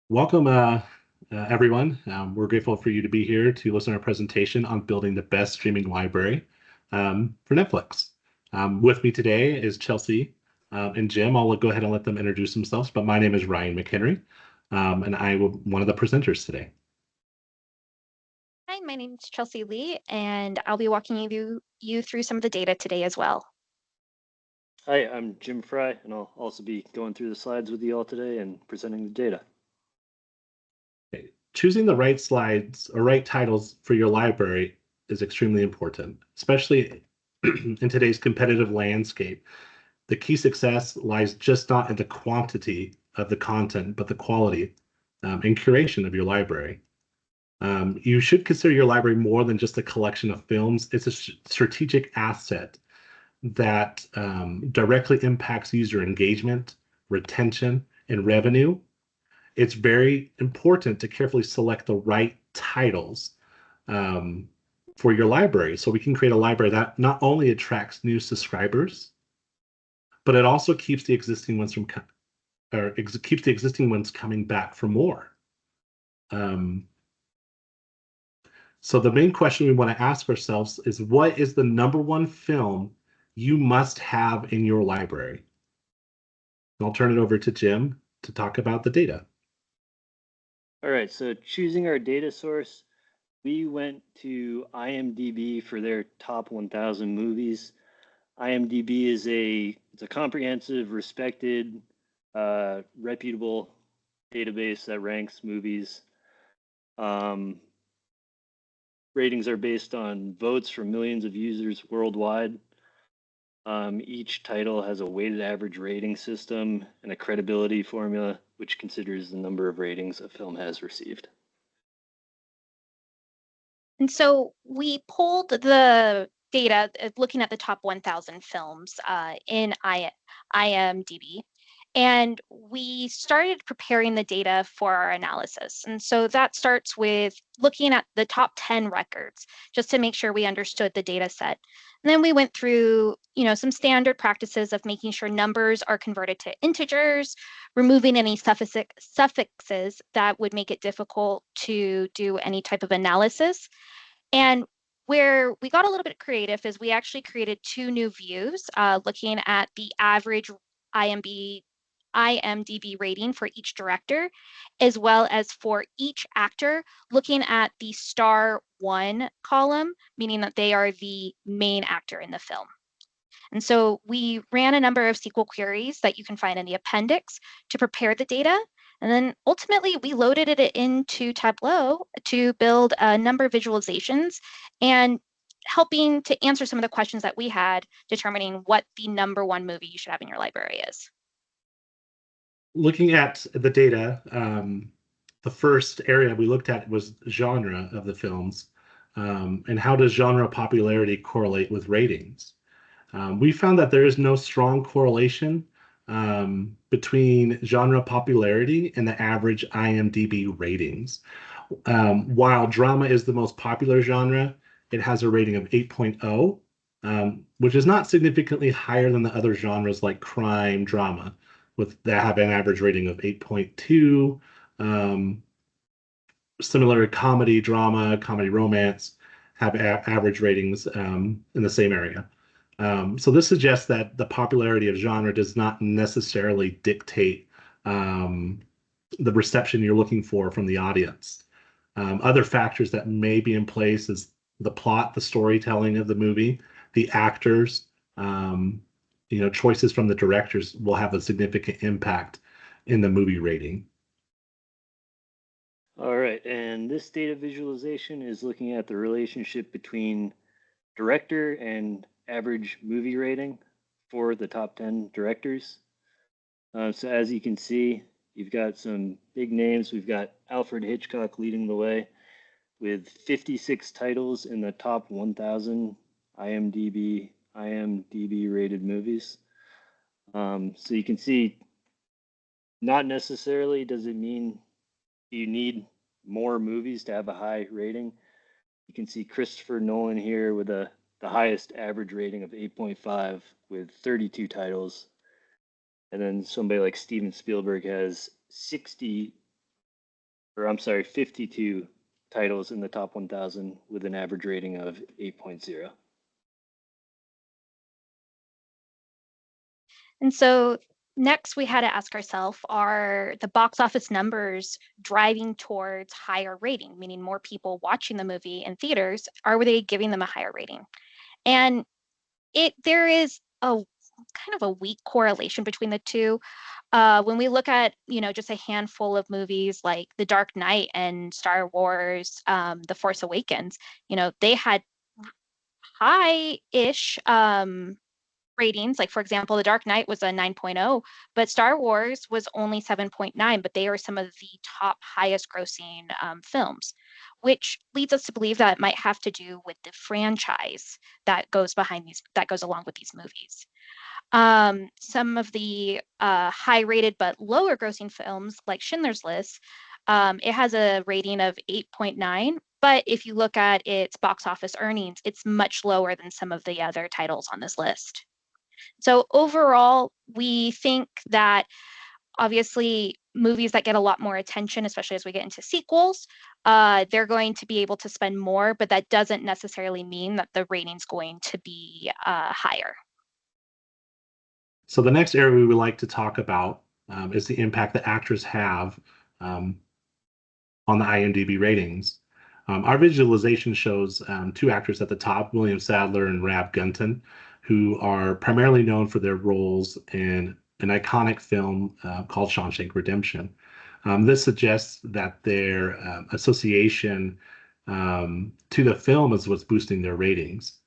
Welcome, everyone. We're grateful for you to be here to listen to our presentation on building the best streaming library for Netflix. With me today is Chelsea and Jim. I'll go ahead and let them introduce themselves, but my name is Ryan McHenry, and I will one of the presenters today. Hi, my name is Chelsea Lee, and I'll be walking you through some of the data today as well. Hi, I'm Jim Fry, and I'll also be going through the slides with you all today and presenting the data. Okay. Choosing the right slides or right titles for your library is extremely important, especially in today's competitive landscape. The key success lies just not in the quantity of the content, but the quality and curation of your library. You should consider your library more than just a collection of films. It's a strategic asset that directly impacts user engagement, retention, and revenue. It's very important to carefully select the right titles um, for your library so we can create a library that not only attracts new subscribers, but it also keeps the existing ones from keeps the existing ones coming back for more. Um, so the main question we want to ask ourselves is, what is the number one film you must have in your library? And I'll turn it over to Jim to talk about the data. All right, so choosing our data source, we went to IMDb for their top 1,000 movies. IMDb is it's a comprehensive, respected, reputable database that ranks movies. Ratings are based on votes from millions of users worldwide. Each title has a weighted average rating system and a credibility formula, which considers the number of ratings a film has received. And so we pulled the data looking at the top 1,000 films in IMDb, and we started preparing the data for our analysis. And so that starts with looking at the top 10 records, just to make sure we understood the data set. And then we went through, some standard practices of making sure numbers are converted to integers, removing any suffixes that would make it difficult to do any type of analysis. And where we got a little bit creative is we actually created two new views looking at the average IMDb rating for each director, as well as for each actor, looking at the star one column, meaning that they are the main actor in the film. And so we ran a number of SQL queries that you can find in the appendix to prepare the data. And then ultimately, we loaded it into Tableau to build a number of visualizations and helping to answer some of the questions that we had, determining what the number one movie you should have in your library is. Looking at the data, the first area we looked at was genre of the films, and how does genre popularity correlate with ratings? We found that there is no strong correlation between genre popularity and the average IMDb ratings. While drama is the most popular genre, it has a rating of 8.0, which is not significantly higher than the other genres like crime drama, with that have an average rating of 8.2. Similar comedy drama, comedy romance have average ratings in the same area. So this suggests that the popularity of genre does not necessarily dictate the reception you're looking for from the audience. Other factors that may be in place is the plot, the storytelling of the movie, the actors, choices from the directors will have a significant impact in the movie rating. All right, and this data visualization is looking at the relationship between director and average movie rating for the top 10 directors. So as you can see, you've got some big names. We've got Alfred Hitchcock leading the way with 56 titles in the top 1,000 IMDb rated movies. So you can see, not necessarily does it mean you need more movies to have a high rating. You can see Christopher Nolan here with the highest average rating of 8.5 with 32 titles. And then somebody like Steven Spielberg has 60 or I'm sorry, 52 titles in the top 1,000 with an average rating of 8.0. And so next we had to ask ourselves, are the box office numbers driving towards higher rating, meaning more people watching the movie in theaters? Are they giving them a higher rating? And there is a kind of a weak correlation between the two. When we look at, just a handful of movies like The Dark Knight and Star Wars, The Force Awakens, they had high-ish ratings. Like, for example, The Dark Knight was a 9.0, but Star Wars was only 7.9, but they are some of the top highest grossing films, which leads us to believe that it might have to do with the franchise that goes along with these movies. Some of the high rated but lower grossing films like Schindler's List, it has a rating of 8.9, but if you look at its box office earnings, it's much lower than some of the other titles on this list. So overall, we think that obviously movies that get a lot more attention, especially as we get into sequels, they're going to be able to spend more, but that doesn't necessarily mean that the rating's going to be higher. So the next area we would like to talk about is the impact that actors have on the IMDb ratings. Our visualization shows two actors at the top, William Sadler and Rab Gunton, who are primarily known for their roles in an iconic film called Shawshank Redemption. This suggests that their association to the film is what's boosting their ratings.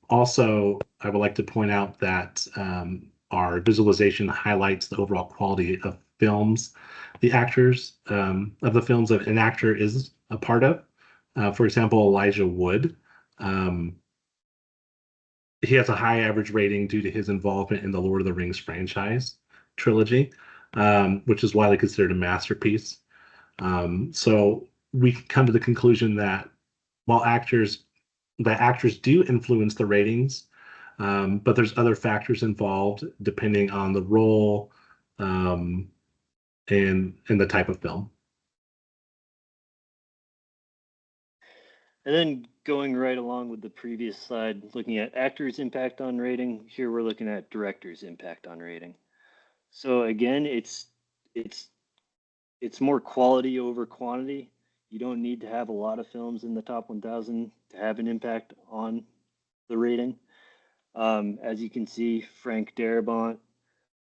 Also, I would like to point out that our visualization highlights the overall quality of films, the actors of the films that an actor is a part of. For example, Elijah Wood. He has a high average rating due to his involvement in the Lord of the Rings franchise trilogy, which is widely considered a masterpiece. So we come to the conclusion that while actors do influence the ratings, but there's other factors involved depending on the role and the type of film. And then going right along with the previous slide, looking at actors' impact on rating, here we're looking at directors' impact on rating. So again, it's more quality over quantity. You don't need to have a lot of films in the top 1,000 to have an impact on the rating. As you can see, Frank Darabont,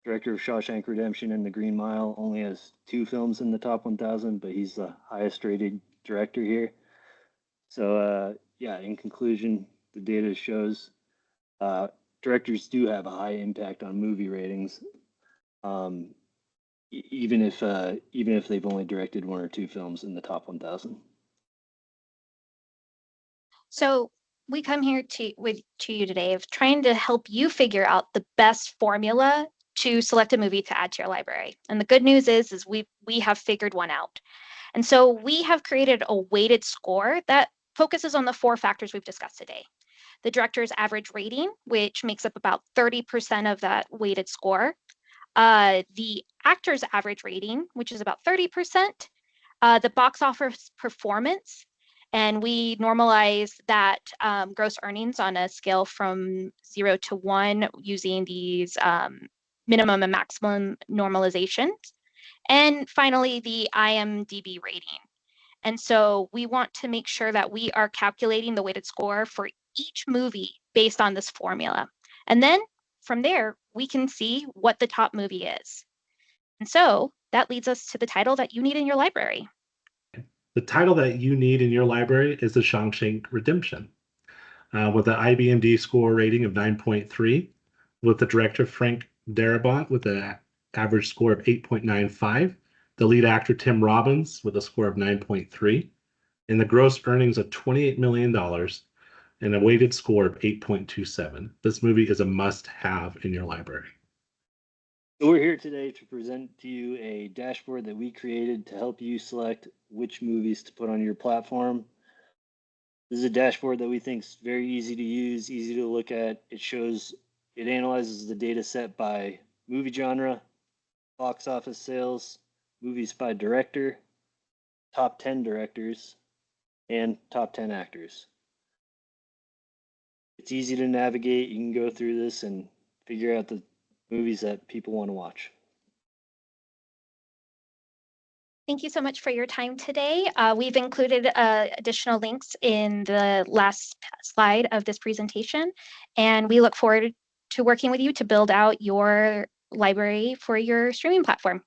director of Shawshank Redemption and The Green Mile, only has 2 films in the top 1,000, but he's the highest rated director here. So yeah, in conclusion, the data shows directors do have a high impact on movie ratings, even if they've only directed 1 or 2 films in the top 1,000. So we come here to you today of trying to help you figure out the best formula to select a movie to add to your library. And the good news is we have figured one out. And so we have created a weighted score that focuses on the 4 factors we've discussed today. The director's average rating, which makes up about 30% of that weighted score. The actor's average rating, which is about 30%. The box office performance, and we normalize that gross earnings on a scale from 0 to 1 using these minimum and maximum normalizations. And finally, the IMDb rating. And so we want to make sure that we are calculating the weighted score for each movie based on this formula. And then from there, we can see what the top movie is. And so that leads us to the title that you need in your library. The title that you need in your library is The Shawshank Redemption. With an IMDb score rating of 9.3, with the director Frank Darabont with an average score of 8.95, the lead actor Tim Robbins with a score of 9.3, and the gross earnings of $28 million and a weighted score of 8.27. This movie is a must-have in your library. So we're here today to present to you a dashboard that we created to help you select which movies to put on your platform. This is a dashboard that we think is very easy to use, easy to look at. It analyzes the data set by movie genre, box office sales, movies by director, top 10 directors, and top 10 actors. It's easy to navigate. You can go through this and figure out the movies that people want to watch. Thank you so much for your time today. We've included additional links in the last slide of this presentation, and we look forward to working with you to build out your library for your streaming platform.